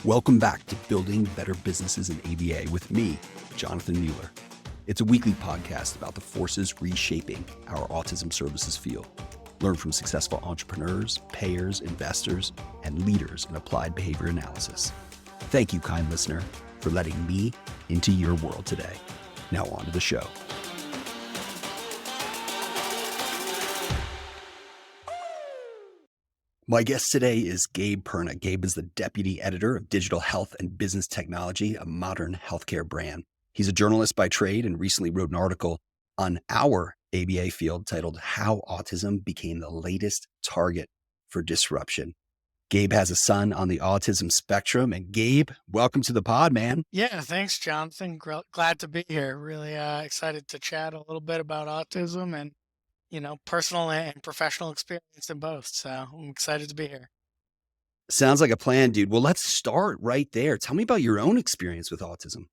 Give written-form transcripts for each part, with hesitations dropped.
Welcome back to Building Better Businesses in ABA with me, Jonathan Mueller. It's a weekly podcast about the forces reshaping our autism services field. Learn from successful entrepreneurs, payers, investors, and leaders in applied behavior analysis. Thank you, kind listener, for letting me into your world today. Now on to the show. My guest today is Gabe Perna. Gabe is the deputy editor of Digital Health and Business Technology, a modern healthcare brand. He's a journalist by trade and recently wrote an article on our ABA field titled How Autism Became the Latest Target for Disruption. Gabe has a son on the autism spectrum. And Gabe, welcome to the pod, man. Yeah, thanks, Jonathan. Glad to be here. Really excited to chat a little bit about autism and personal and professional experience in both. So I'm excited to be here. Sounds like a plan, dude. Well, let's start right there. Tell me about your own experience with autism.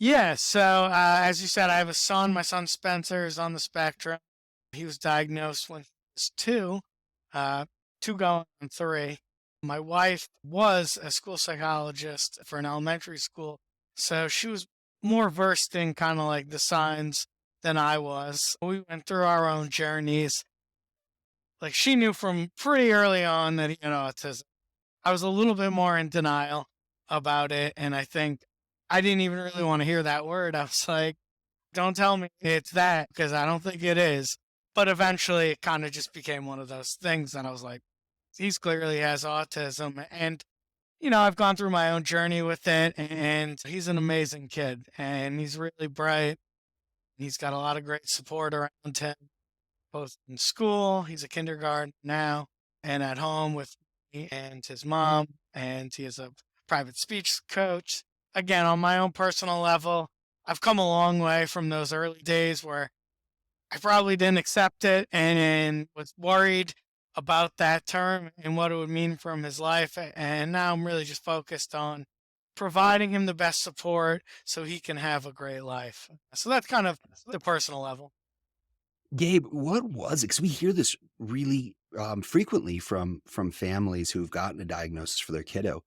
Yeah, so as you said, I have a son. My son Spencer is on the spectrum. He was diagnosed when he was two going on 3. My wife was a school psychologist for an elementary school, so she was more versed in kind of like the signs than I was. We went through our own journeys. Like, she knew from pretty early on that he had autism. I was a little bit more in denial about it, and I think I didn't even really want to hear that word. I was like, don't tell me it's that, because I don't think it is. But eventually it kind of just became one of those things, and I was like, he clearly has autism. And I've gone through my own journey with it, and he's an amazing kid, and he's really bright. He's got a lot of great support around him, both in school. He's a kindergarten now, and at home with me and his mom, and he is a private speech coach. Again, on my own personal level, I've come a long way from those early days where I probably didn't accept it and was worried about that term and what it would mean from his life. And now I'm really just focused on providing him the best support so he can have a great life. So that's kind of the personal level. Gabe, what was it? Because we hear this really frequently from families who've gotten a diagnosis for their kiddo.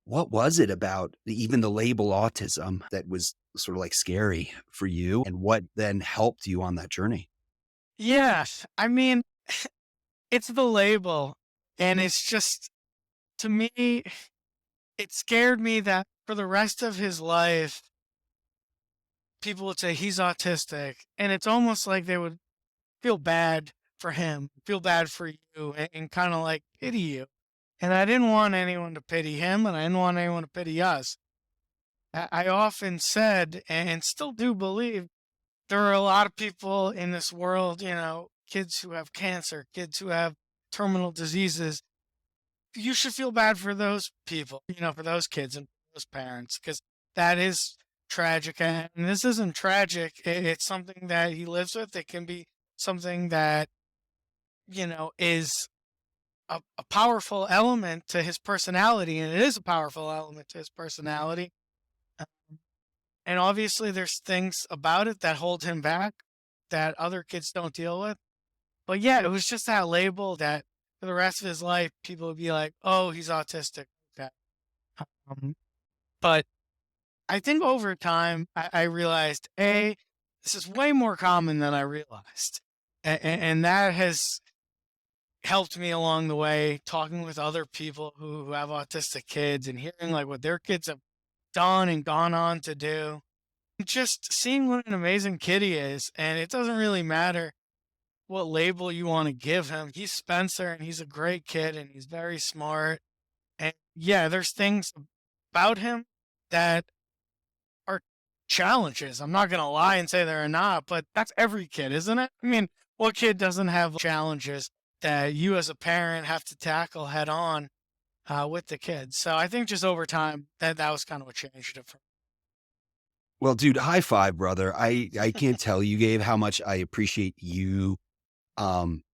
What was it about even the label autism that was sort of like scary for you, and what then helped you on that journey? Yes. I mean, it's the label, and it's just, to me, it scared me that for the rest of his life, people would say he's autistic, and it's almost like they would feel bad for him, feel bad for you, and kind of like pity you. And I didn't want anyone to pity him, and I didn't want anyone to pity us. I often said, and still do believe, there are a lot of people in this world, kids who have cancer, kids who have terminal diseases. You should feel bad for those people, for those kids and those parents, because that is tragic. And this isn't tragic. It's something that he lives with. It can be something that, is a powerful element to his personality, and it is a powerful element to his personality. And obviously there's things about it that hold him back that other kids don't deal with. But yeah, it was just that label that for the rest of his life, people would be like, oh, he's autistic. Okay. But I think over time, I realized, this is way more common than I realized. And that has helped me along the way, talking with other people who have autistic kids and hearing like what their kids have done and gone on to do. Just seeing what an amazing kid he is. And it doesn't really matter what label you want to give him. He's Spencer, and he's a great kid, and he's very smart. And yeah, there's things about him that are challenges. I'm not going to lie and say there are not, but that's every kid, isn't it? I mean, what kid doesn't have challenges that you as a parent have to tackle head on with the kids? So I think just over time, that was kind of what changed it for me. Well, dude, high five, brother. I can't tell you, Gabe, how much I appreciate you,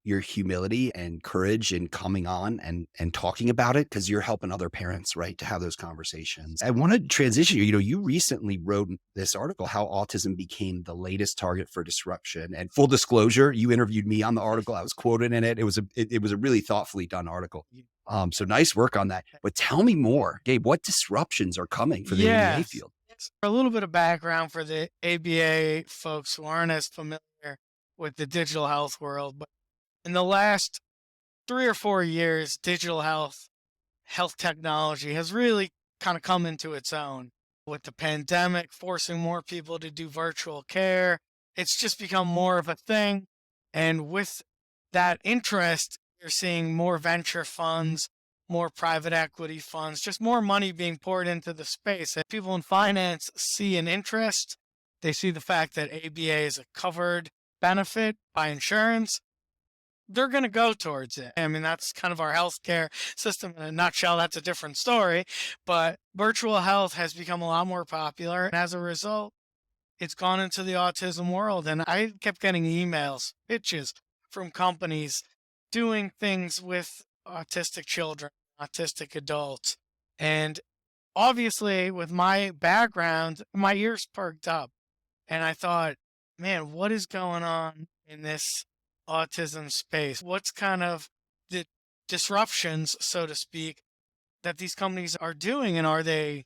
your humility and courage in coming on and talking about it, because you're helping other parents, right, to have those conversations. I want to transition you. You recently wrote this article, How Autism Became the Latest Target for Disruption. And full disclosure, you interviewed me on the article. I was quoted in it. It was a really thoughtfully done article. So nice work on that. But tell me more, Gabe, what disruptions are coming for the ABA Yes. field? Yes. A little bit of background for the ABA folks who aren't as familiar with the digital health world, but in the last 3 or 4 years, digital health technology has really kind of come into its own. With the pandemic forcing more people to do virtual care, it's just become more of a thing. And with that interest, you're seeing more venture funds, more private equity funds, just more money being poured into the space. And people in finance see an interest. They see the fact that ABA is a covered benefit by insurance. They're going to go towards it. I mean, that's kind of our healthcare system in a nutshell. That's a different story. But virtual health has become a lot more popular. And as a result, it's gone into the autism world. And I kept getting emails, pitches from companies doing things with autistic children, autistic adults. And obviously, with my background, my ears perked up. And I thought, man, what is going on in this autism space? What's kind of the disruptions, so to speak, that these companies are doing? And are they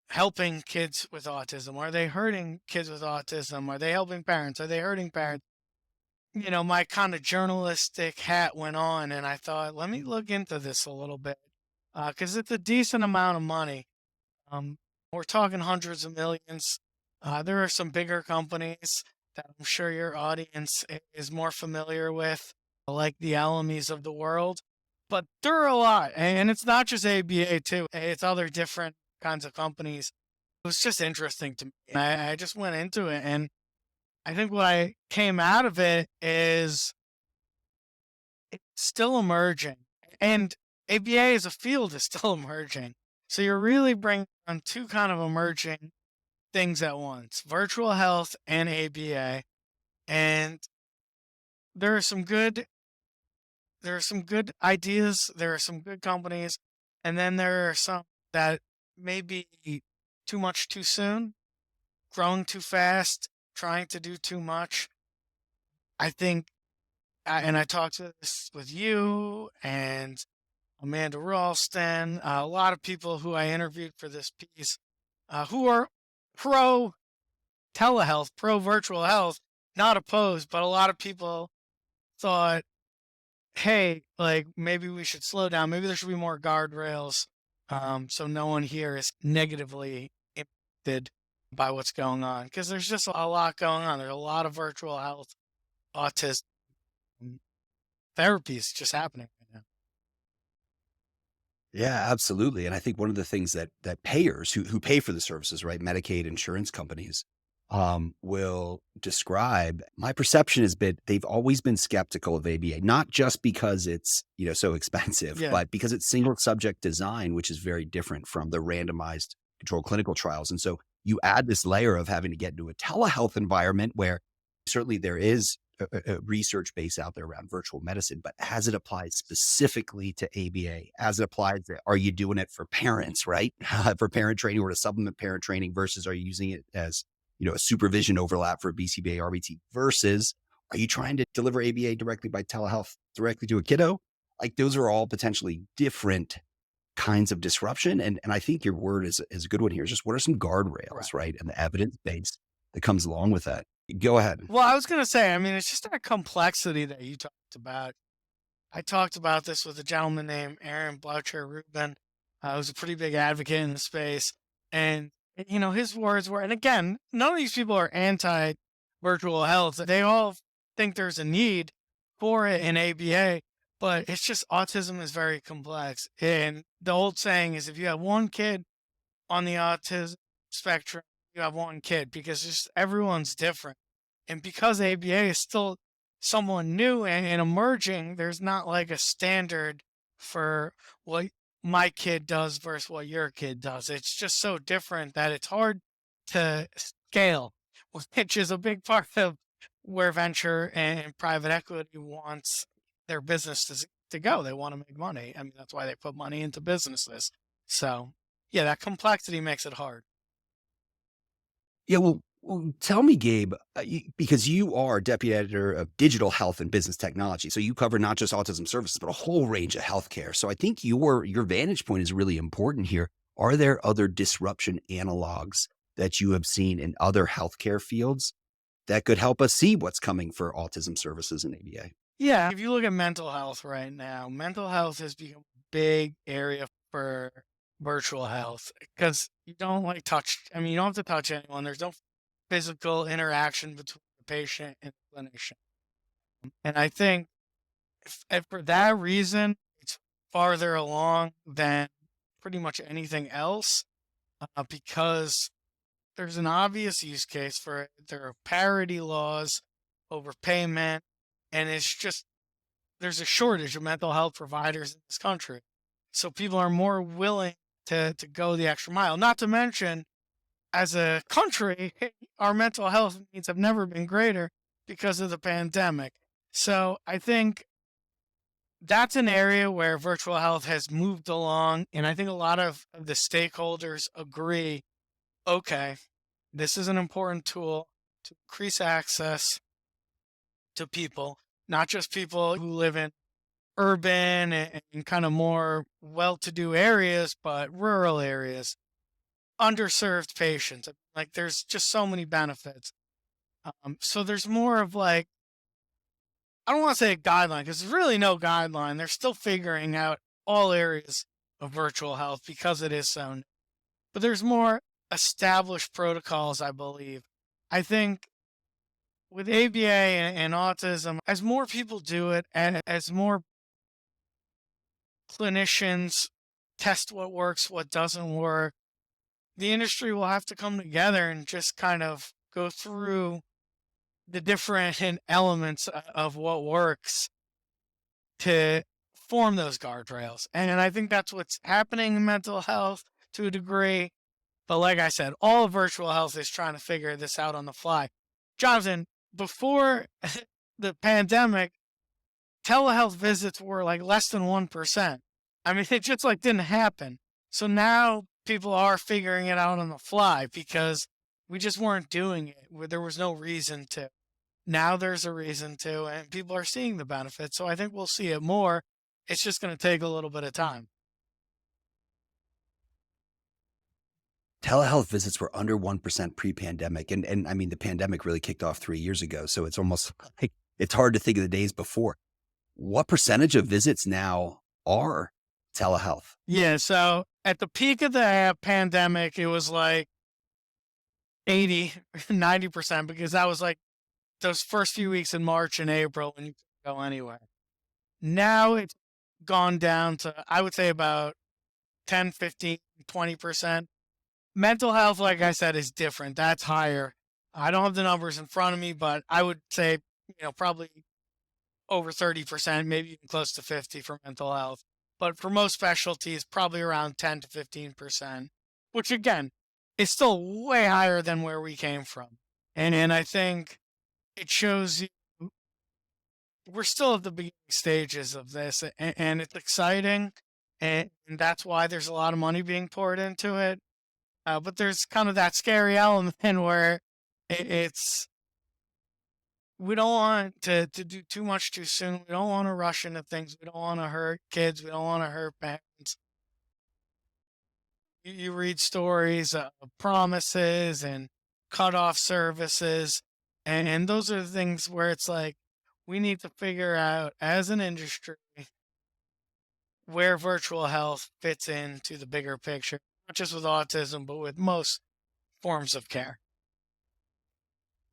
helping kids with autism? Are they hurting kids with autism? Are they helping parents? Are they hurting parents? My kind of journalistic hat went on, and I thought, let me look into this a little bit because it's a decent amount of money. Um, we're talking hundreds of millions. There are some bigger companies that I'm sure your audience is more familiar with, like the Elements of the world. But there are a lot, and it's not just ABA too. It's other different kinds of companies. It was just interesting to me. And I just went into it, and I think what I came out of it is it's still emerging, and ABA as a field is still emerging. So you're really bringing on two kind of emerging things at once, virtual health and ABA. And there are some good there are some good ideas, there are some good companies, and then there are some that may be too much too soon, growing too fast, trying to do too much. I think and I talked to this with you and Amanda Ralston, a lot of people who I interviewed for this piece, who are pro telehealth, pro virtual health, not opposed, but a lot of people thought, hey, like maybe we should slow down. Maybe there should be more guardrails so no one here is negatively impacted by what's going on. Because there's just a lot going on. There's a lot of virtual health, autism therapies just happening right now. Yeah, absolutely. And I think one of the things that payers who pay for the services, right, Medicaid insurance companies, will describe. My perception has been they've always been skeptical of ABA, not just because it's so expensive, Yeah. but because it's single subject design, which is very different from the randomized controlled clinical trials. And so you add this layer of having to get into a telehealth environment where certainly there is a research base out there around virtual medicine, but as it applies specifically to ABA, as it applies to, are you doing it for parents, right? For parent training or to supplement parent training versus are you using it as, a supervision overlap for BCBA, RBT versus are you trying to deliver ABA directly by telehealth directly to a kiddo? Like those are all potentially different kinds of disruption. And I think your word is a good one here. Is just what are some Right. guardrails, right? And the evidence base that comes along with that. Go ahead. Well, I was going to say, I mean, it's just that complexity that you talked about. I talked about this with a gentleman named Aaron Bloucher Rubin, who's a pretty big advocate in the space. And, his words were, and again, none of these people are anti virtual health. They all think there's a need for it in ABA, but it's just autism is very complex. And the old saying is if you have one kid on the autism spectrum, you have one kid because just everyone's different. And because ABA is still someone new and emerging, there's not like a standard for what my kid does versus what your kid does. It's just so different that it's hard to scale, which is a big part of where venture and private equity wants their business to go. They want to make money. I mean, that's why they put money into businesses. So, yeah, that complexity makes it hard. Yeah, well, Well, tell me, Gabe, because you are deputy editor of digital health and business technology, so you cover not just autism services, but a whole range of healthcare. So I think your vantage point is really important here. Are there other disruption analogs that you have seen in other healthcare fields that could help us see what's coming for autism services in ABA? Yeah, if you look at mental health right now, mental health has become a big area for virtual health because you don't like touch. I mean, you don't have to touch anyone. There's no physical interaction between the patient and the clinician. And I think and for that reason, it's farther along than pretty much anything else because there's an obvious use case for it. There are parity laws, overpayment, and it's just there's a shortage of mental health providers in this country. So people are more willing to go the extra mile. Not to mention, as a country, our mental health needs have never been greater because of the pandemic. So I think that's an area where virtual health has moved along. And I think a lot of the stakeholders agree okay, this is an important tool to increase access to people, not just people who live in urban and kind of more well-to-do areas, but rural areas, underserved patients. Like there's just so many benefits. So there's more of like, I don't want to say a guideline because there's really no guideline. They're still figuring out all areas of virtual health because it is so new. But there's more established protocols, I believe. I think with ABA and autism, as more people do it and as more clinicians test what works, what doesn't work, the industry will have to come together and just kind of go through the different elements of what works to form those guardrails. And I think that's what's happening in mental health to a degree. But like I said, all of virtual health is trying to figure this out on the fly. Jonathan, before the pandemic, telehealth visits were like less than 1%. I mean, it just like didn't happen. So now people are figuring it out on the fly because we just weren't doing it. There was no reason to. Now there's a reason to, and people are seeing the benefits. So I think we'll see it more. It's just going to take a little bit of time. Telehealth visits were under 1% pre-pandemic, and I mean, the pandemic really kicked off 3 years ago, so it's almost like it's hard to think of the days before. What percentage of visits now are telehealth? Yeah. So at the peak of the pandemic, it was like 80, 90% because that was like those first few weeks in March and April when you couldn't go anywhere. Now it's gone down to, I would say, about 10, 15, 20%. Mental health, like I said, is different. That's higher. I don't have the numbers in front of me, but I would say, probably over 30%, maybe even close to 50 for mental health. But for most specialties, probably around 10 to 15%, which again is still way higher than where we came from. And I think it shows you we're still at the beginning stages of this, and it's exciting, and that's why there's a lot of money being poured into it. But there's kind of that scary element where it's we don't want to do too much too soon. We don't want to rush into things. We don't want to hurt kids. We don't want to hurt parents. You read stories of promises and cut off services, and those are the things where it's like we need to figure out as an industry where virtual health fits into the bigger picture, not just with autism, but with most forms of care.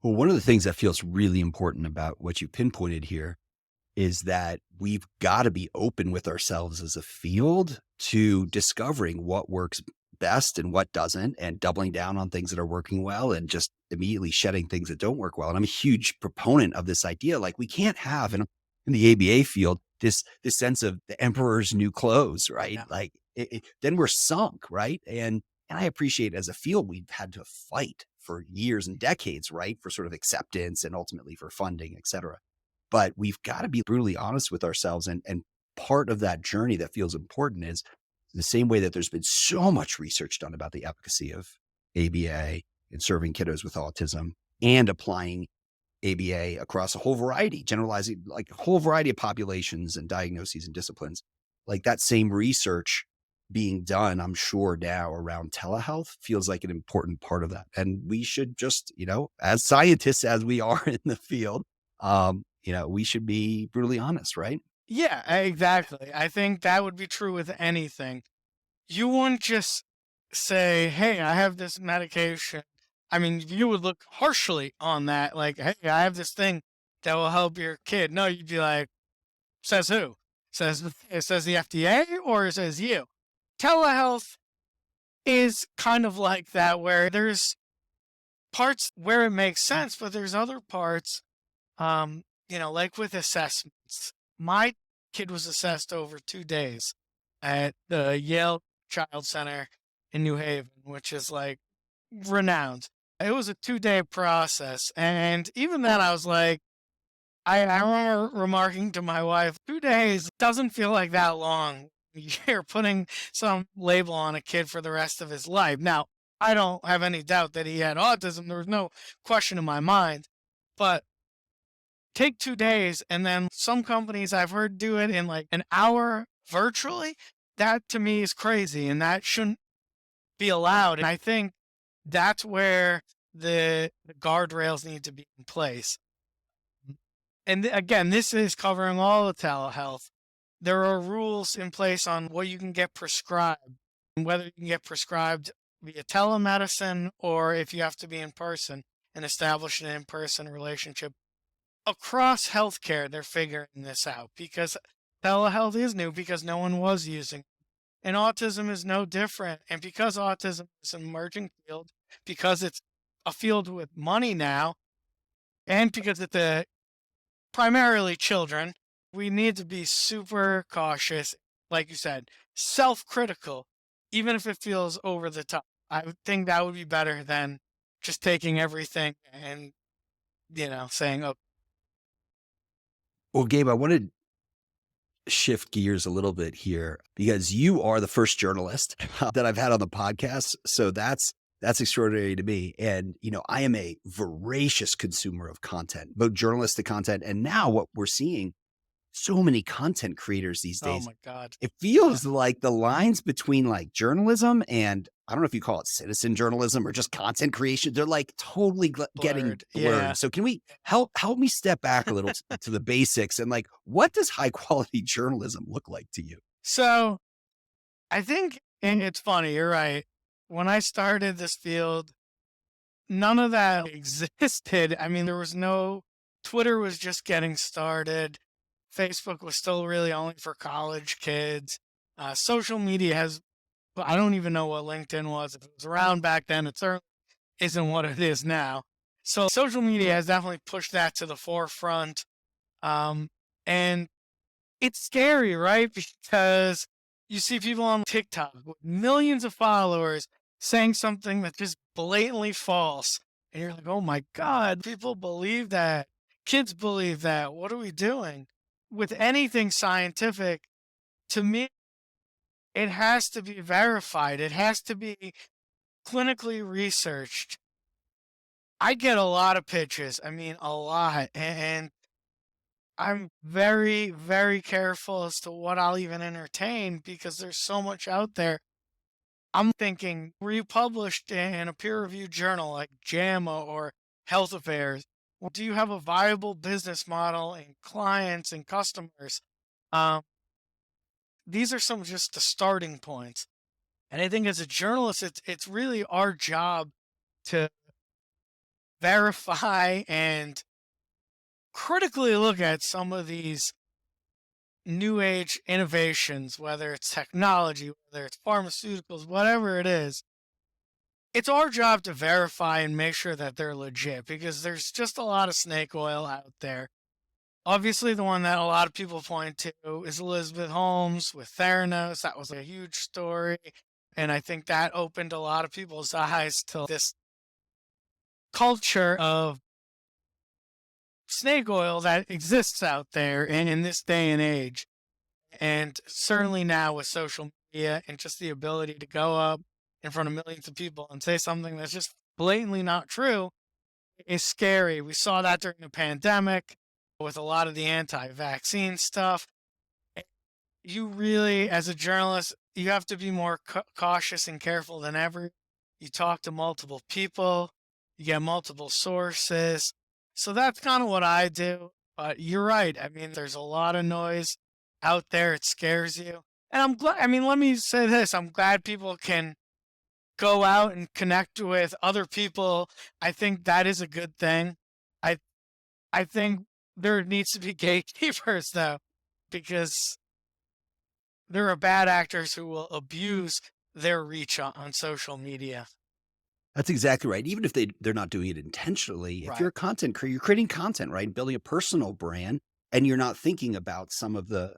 Well, one of the things that feels really important about what you pinpointed here is that we've got to be open with ourselves as a field to discovering what works best and what doesn't, and doubling down on things that are working well and just immediately shedding things that don't work well. And I'm a huge proponent of this idea. Like we can't have in the ABA field, this sense of the emperor's new clothes, right? Yeah. Like then we're sunk, right? And I appreciate as a field, we've had to fight for years and decades, right? For sort of acceptance and ultimately for funding, et cetera. But we've got to be brutally honest with ourselves. And part of that journey that feels important is the same way that there's been so much research done about the efficacy of ABA in serving kiddos with autism and applying ABA across a whole variety, generalizing like a whole variety of populations and diagnoses and disciplines. Like that same research being done, I'm sure now around telehealth feels like an important part of that. And we should just, as scientists as we are in the field, we should be brutally honest, right? Yeah, exactly. I think that would be true with anything. You wouldn't just say, "Hey, I have this medication." I mean, you would look harshly on that, like, "Hey, I have this thing that will help your kid." No, you'd be like, "Says who? It says the FDA or it says you?" Telehealth is kind of like that, where there's parts where it makes sense, but there's other parts, like with assessments. My kid was assessed over 2 days at the Yale Child Center in New Haven, which is like renowned. It was a 2-day process. And even then, I was like, I remember remarking to my wife, 2 days doesn't feel like that long. You're putting some label on a kid for the rest of his life. Now, I don't have any doubt that he had autism. There was no question in my mind. But take 2 days, and then some companies I've heard do it in like an hour virtually. That to me is crazy, and that shouldn't be allowed. And I think that's where the guardrails need to be in place. And again, this is covering all the telehealth. There are rules in place on what you can get prescribed, and whether you can get prescribed via telemedicine or if you have to be in person and establish an in-person relationship. Across healthcare, they're figuring this out because telehealth is new because no one was using it. And autism is no different. And because autism is an emerging field, because it's a field with money now, and because it's primarily children, we need to be super cautious, like you said, self-critical, even if it feels over the top. I would think that would be better than just taking everything and, saying, "Oh, Well, Gabe, I wanted to shift gears a little bit here because you are the first journalist that I've had on the podcast. So that's extraordinary to me. And, I am a voracious consumer of content, both journalistic content and now what we're seeing so many content creators these oh days. my God." It feels like the lines between like journalism and I don't know if you call it citizen journalism or just content creation, they're like totally getting Blurred. Yeah. blurred. So can we help me step back a little to the basics and like what does high quality journalism look like to you? So I think, and it's funny, you're right. When I started this field, none of that existed. I mean, there was no, Twitter was just getting started. Facebook was still really only for college kids. Social media I don't even know what LinkedIn was. If it was around back then, it certainly isn't what it is now. So social media has definitely pushed that to the forefront. Um, and it's scary, right? Because you see people on TikTok with millions of followers saying something that's just blatantly false. And you're like, oh my God, people believe that. Kids believe that. What are we doing? With anything scientific, to me, it has to be verified, it has to be clinically researched. I get a lot of pitches. I mean, a lot. And I'm very, very careful as to what I'll even entertain because there's so much out there. I'm thinking, were you published in a peer reviewed journal like JAMA or Health Affairs? Or do you have a viable business model and clients and customers? Um, these are some just the starting points. And I think as a journalist, it's really our job to verify and critically look at some of these new age innovations, whether it's technology, whether it's pharmaceuticals, whatever it is. It's our job to verify and make sure that they're legit because there's just a lot of snake oil out there. Obviously, the one that a lot of people point to is Elizabeth Holmes with Theranos. That was a huge story. And I think that opened a lot of people's eyes to this culture of snake oil that exists out there and in this day and age. And certainly now with social media and just the ability to go up in front of millions of people and say something that's just blatantly not true is scary. We saw that during the pandemic with a lot of the anti-vaccine stuff. You really, as a journalist, you have to be more cautious and careful than ever. You talk to multiple people, you get multiple sources. So that's kind of what I do. But you're right. I mean, there's a lot of noise out there. It scares you. And I'm glad, I mean, let me say this. I'm glad people can go out and connect with other people. I think that is a good thing. I I think there needs to be gatekeepers though, because there are bad actors who will abuse their reach on social media. That's exactly right. Even if they're not doing it intentionally, if you're Right. a content creator, you're creating content, right? Building a personal brand, and you're not thinking about some of the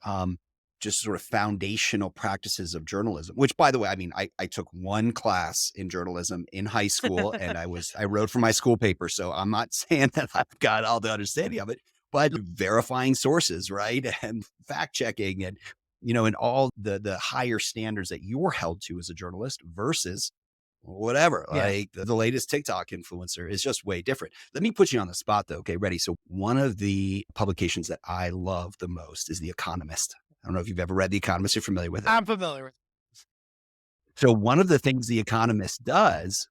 just sort of foundational practices of journalism. Which, by the way, I mean, I took one class in journalism in high school, and I wrote for my school paper, so I'm not saying that I've got all the understanding of it, but verifying sources, right, and fact checking, and and all the higher standards that you're held to as a journalist versus whatever, Yeah. like the latest TikTok influencer is just way different. Let me put you on the spot though. Okay, ready? So one of the publications that I love the most is The Economist. I don't know if you've ever read The Economist, you're familiar with it. I'm familiar with. So one of the things The Economist does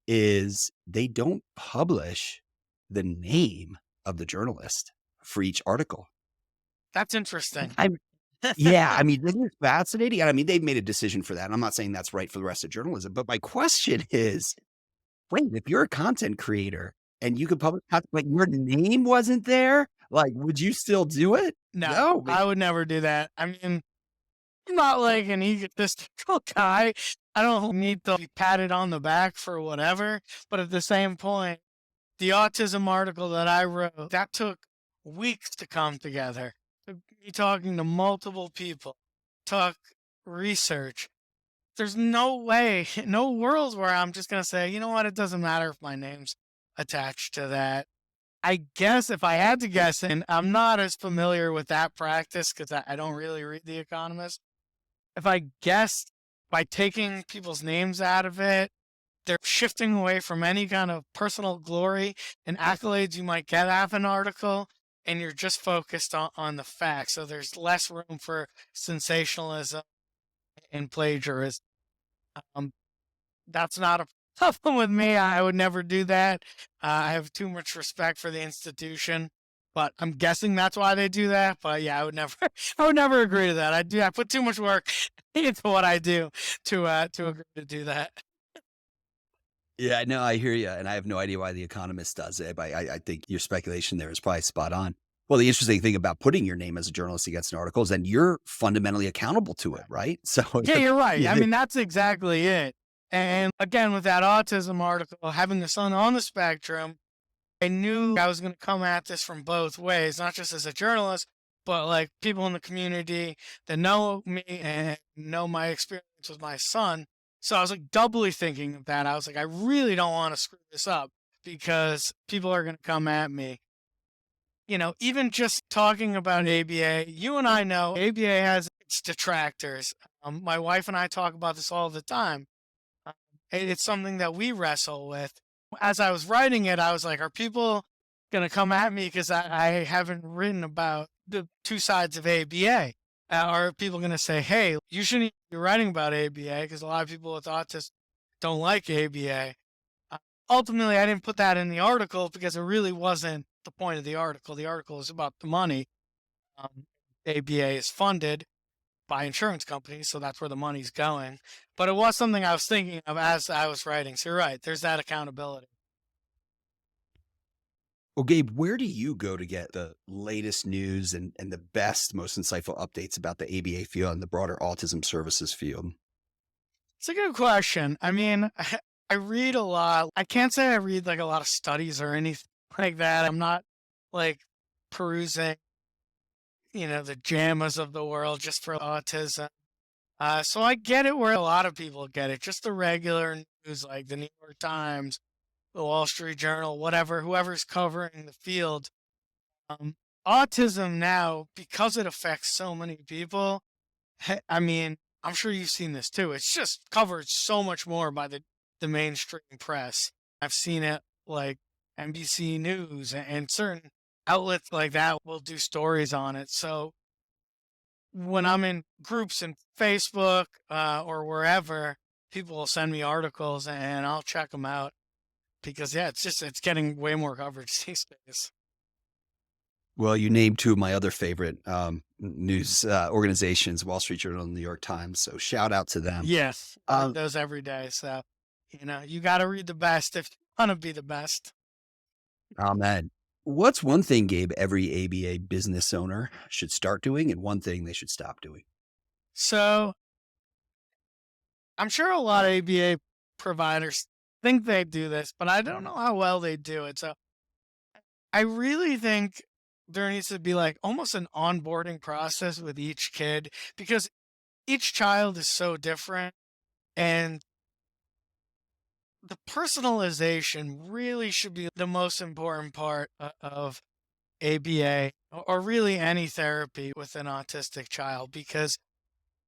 is they don't publish the name of the journalist for each article. That's interesting. I Yeah, I mean, this is fascinating. And I mean, they've made a decision for that. And I'm not saying that's right for the rest of journalism, but my question is, wait, if you're a content creator and you could publish content, like your name wasn't there, like, would you still do it? No, No, man. I would never do that. I mean, I'm not like an egotistical guy. I don't need to be patted on the back for whatever. But at the same point, the autism article that I wrote, that took weeks to come together. Me talking to multiple people, talk research. There's no way, no world where I'm just gonna say, you know what, it doesn't matter if my name's attached to that. I guess if I had to guess, and I'm not as familiar with that practice because I don't really read The Economist. If I guess by taking people's names out of it, they're shifting away from any kind of personal glory and accolades you might get out of an article, and you're just focused on the facts. So there's less room for sensationalism and plagiarism. Um, that's not a problem with me. I would never do that. I have too much respect for the institution, but I'm guessing that's why they do that. But yeah, I would never, I would never agree to that. I put too much work into what I do to agree to do that. Yeah, no, I hear you. And I have no idea why The Economist does it, but I think your speculation there is probably spot on. Well, the interesting thing about putting your name as a journalist against an article is then you're fundamentally accountable to it, right? So, Yeah, you're right. I yeah, mean, that's exactly it. And again, with that autism article, having a son on the spectrum, I knew I was going to come at this from both ways, not just as a journalist, but like people in the community that know me and know my experience with my son. So I was like doubly thinking of that. I was like, I really don't want to screw this up because people are going to come at me. Even just talking about ABA, you and I know ABA has its detractors. My wife and I talk about this all the time. Um, it's something that we wrestle with. As I was writing it, I was like, are people going to come at me because I haven't written about the two sides of ABA? Are people going to say, hey, you shouldn't be writing about ABA because a lot of people with autism don't like ABA? Uh, Ultimately, I didn't put that in the article because it really wasn't the point of the article. The article is about the money. Um, ABA is funded by insurance companies, so that's where the money's going. But it was something I was thinking of as I was writing. So you're right, there's that accountability. well, Gabe, where do you go to get the latest news and the best, most insightful updates about the ABA field and the broader autism services field? It's a good question. I mean, I read a lot. I can't say I read like a lot of studies or anything like that. I'm not like perusing, the JAMAs of the world just for autism. So I get it where a lot of people get it, just the regular news like the New York Times, the Wall Street Journal, whatever, whoever's covering the field. Um, Autism now, because it affects so many people, I mean, I'm sure you've seen this too. It's just covered so much more by the mainstream press. I've seen it like NBC News and certain outlets like that will do stories on it. So when I'm in groups in Facebook or wherever, people will send me articles and I'll check them out because yeah, it's getting way more coverage these days. Well, you named two of my other favorite news organizations, Wall Street Journal and the New York Times. So shout out to them. Yes, I read Um, those every day. So you got to read the best if you want to be the best. Amen. What's one thing, Gabe, every ABA business owner should start doing and one thing they should stop doing? So I'm sure a lot of ABA providers think they do this, but I don't know how well they do it. So I really think there needs to be like almost an onboarding process with each kid because each child is so different and the personalization really should be the most important part of ABA or really any therapy with an autistic child because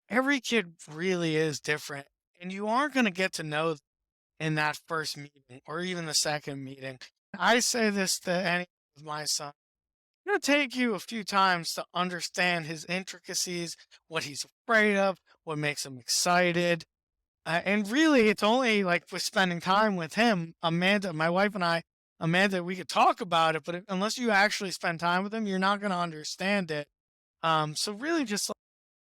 every kid really is different and you aren't going to get to know in that first meeting or even the second meeting. I say this to any of my son. It's going to take you a few times to understand his intricacies, what he's afraid of, what makes him excited. And really, it's only like with spending time with him, Amanda, my wife and I, Amanda, we could talk about it, but unless you actually spend time with him, you're not going to understand it. So really just like,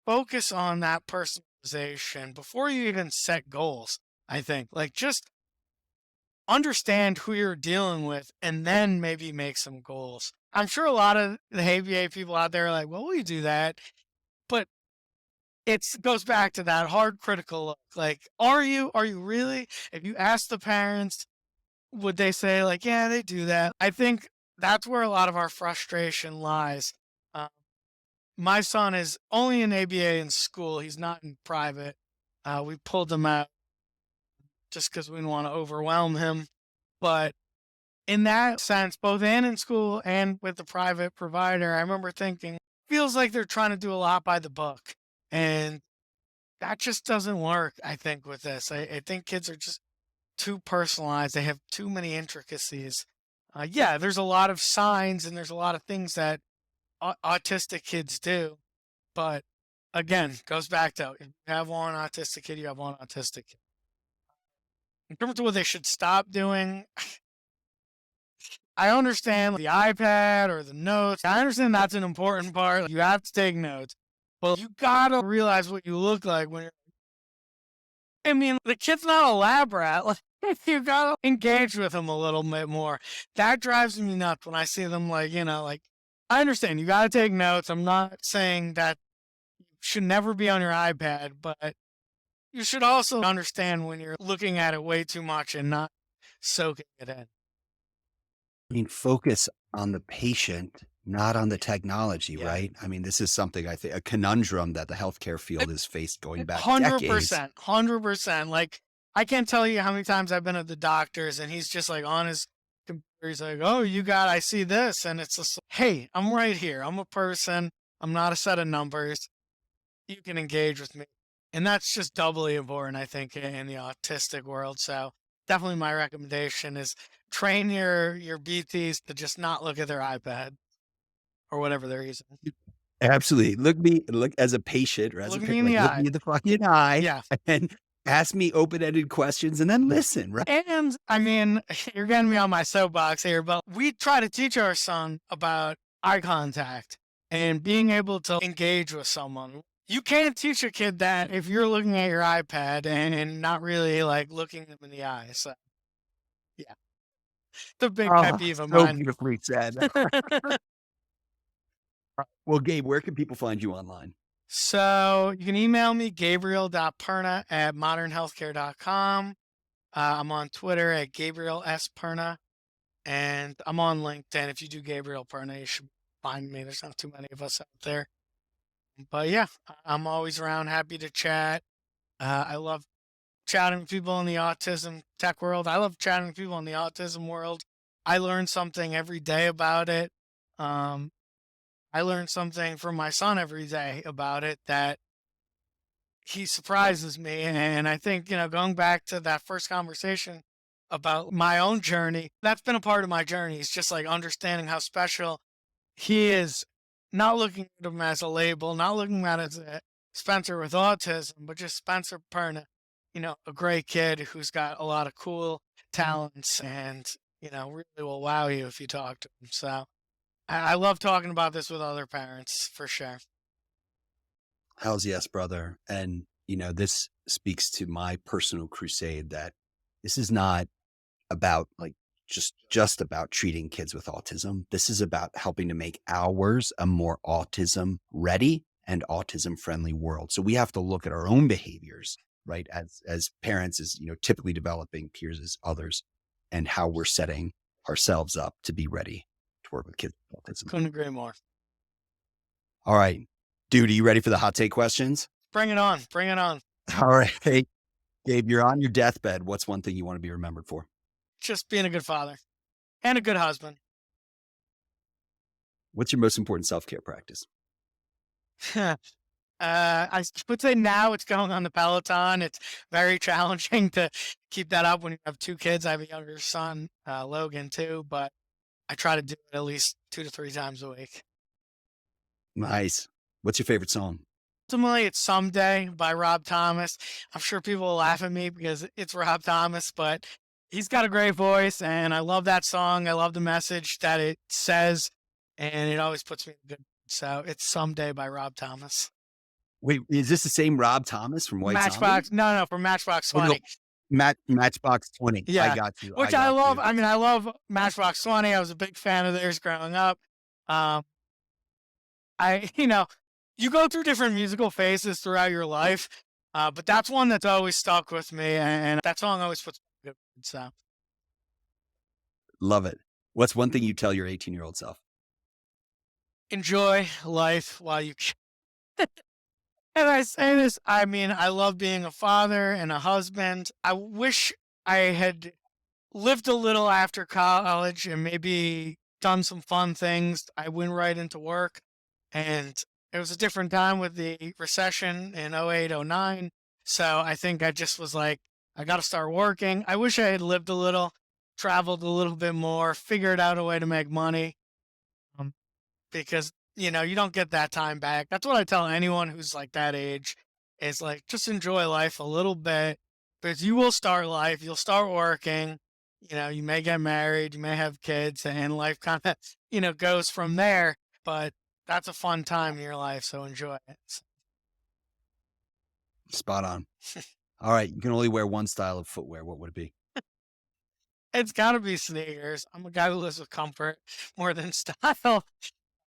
focus on that personalization before you even set goals, I think. Like just understand who you're dealing with and then maybe make some goals. I'm sure a lot of the ABA people out there are like, well, we do that. But it goes back to that hard critical look. Like, are you really? If you ask the parents, would they say like, yeah, they do that? I think that's where a lot of our frustration lies. Uh, my son is only in ABA in school. He's not in private. We pulled him out just because we didn't want to overwhelm him. But in that sense, both and in school and with the private provider, I remember thinking, feels like they're trying to do a lot by the book. And that just doesn't work, I think, with this. I think kids are just too personalized. They have too many intricacies. Yeah, there's a lot of signs and there's a lot of things that autistic kids do. But again, goes back to if you have one autistic kid, you have one autistic kid. In terms of what they should stop doing, I understand the iPad or the notes. I understand that's an important part. You have to take notes. But you gotta realize what you look like when you're. I mean, the kid's not a lab rat. Like, you gotta engage with him a little bit more. That drives me nuts when I see them like, like I understand you gotta take notes. I'm not saying that you should never be on your iPad, but you should also understand when you're looking at it way too much and not soaking it in. I mean, focus on the patient, not on the technology, Yeah. right? I mean, this is something I think a conundrum that the healthcare field has faced going back decades. 100%, 100%. Like, I can't tell you how many times I've been at the doctor's and he's just like on his computer. He's like, oh, I see this. And it's just, hey, I'm right here. I'm a person. I'm not a set of numbers. You can engage with me. And that's just doubly important, I think, in the autistic world. So definitely my recommendation is train your BTs to just not look at their iPad or whatever they're using. Absolutely. Look as a patient or as a Look me parent, in like the look me eye. in the fucking eye Yeah. and ask me open-ended questions and then listen, right? And I mean, you're getting me on my soapbox here, but we try to teach our son about eye contact and being able to engage with someone. You can't teach a kid that if you're looking at your iPad and not really like looking them in the eye. So, yeah, the big pet Oh, peeve of so mine. beautifully said. Well, Gabe, where can people find you online? So you can email me, gabriel.perna@modernhealthcare.com. I'm on Twitter at Gabriel S. Perna. And I'm on LinkedIn. If you do Gabriel Perna, you should find me. There's not too many of us out there. But yeah, I'm always around, happy to chat. I love chatting with people in the autism tech world. I love chatting with people in the autism world. I learn something every day about it. Um, I learn something from my son every day about it that he surprises me. And I think, going back to that first conversation about my own journey. That's been a part of my journey. It's just like understanding how special he is, not looking at him as a label, not looking at it as a Spencer with autism, but just Spencer Perna, a great kid who's got a lot of cool talents and, really will wow you if you talk to him. So I love talking about this with other parents for sure. Hell's yes, brother. And, this speaks to my personal crusade that this is not about like just about treating kids with autism. This is about helping to make ours a more autism ready and autism friendly world. So we have to look at our own behaviors, right? As parents, as typically developing peers as others, and how we're setting ourselves up to be ready to work with kids with autism. Couldn't agree more. All right. Dude, are you ready for the hot take questions? Bring it on. Bring it on. All right. Hey, Gabe, you're on your deathbed. What's one thing you want to be remembered for? Just being a good father and a good husband. What's your most important self-care practice? I would say now it's going on the Peloton. It's very challenging to keep that up when you have two kids. I have a younger son, Logan, too, but I try to do it at least 2 to 3 times a week. Nice. What's your favorite song? Ultimately, it's Someday by Rob Thomas. I'm sure people will laugh at me because it's Rob Thomas, but he's got a great voice, and I love that song. I love the message that it says, and it always puts me in a good mood. So it's Someday by Rob Thomas. Wait, is this the same Rob Thomas from White Matchbox? Zombie? No, from Matchbox Oh, no, 20. Matchbox 20. Yeah, I got you. which I I got love. you. I mean, I love Matchbox 20. I was a big fan of theirs growing up. Um, you go through different musical phases throughout your life, but that's one that's always stuck with me, and that song always puts me in a good mood. So Love it. What's one thing you tell your 18-year-old self? enjoy life while you can. And I say this, I mean, I love being a father and a husband. I wish I had lived a little after college and maybe done some fun things. I went right into work, and it was a different time with the recession in '08, '09. So I think I just was like, I got to start working. I wish I had lived a little, traveled a little bit more, figured out a way to make money. Um, because you don't get that time back. That's what I tell anyone who's like that age is like just enjoy life a little bit because you will start life, you'll start working, you may get married, you may have kids, and life kind of goes from there, but that's a fun time in your life, so enjoy it. Spot on. All right. You can only wear one style of footwear. What would it be? It's got to be sneakers. I'm a guy who lives with comfort more than style.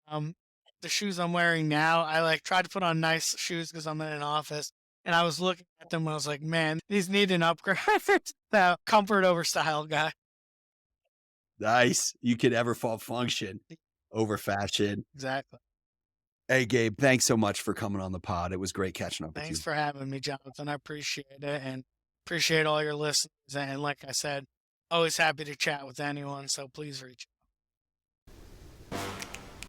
Um, the shoes I'm wearing now, I like tried to put on nice shoes because I'm in an office, and I was looking at them and I was like, man, these need an upgrade. So comfort over style guy. Nice. You could ever fall function over fashion. Exactly. Hey, Gabe, thanks so much for coming on the pod. It was great catching up with you. Thanks for having me, Jonathan. I appreciate it and appreciate all your listeners. And like I said, always happy to chat with anyone. So please reach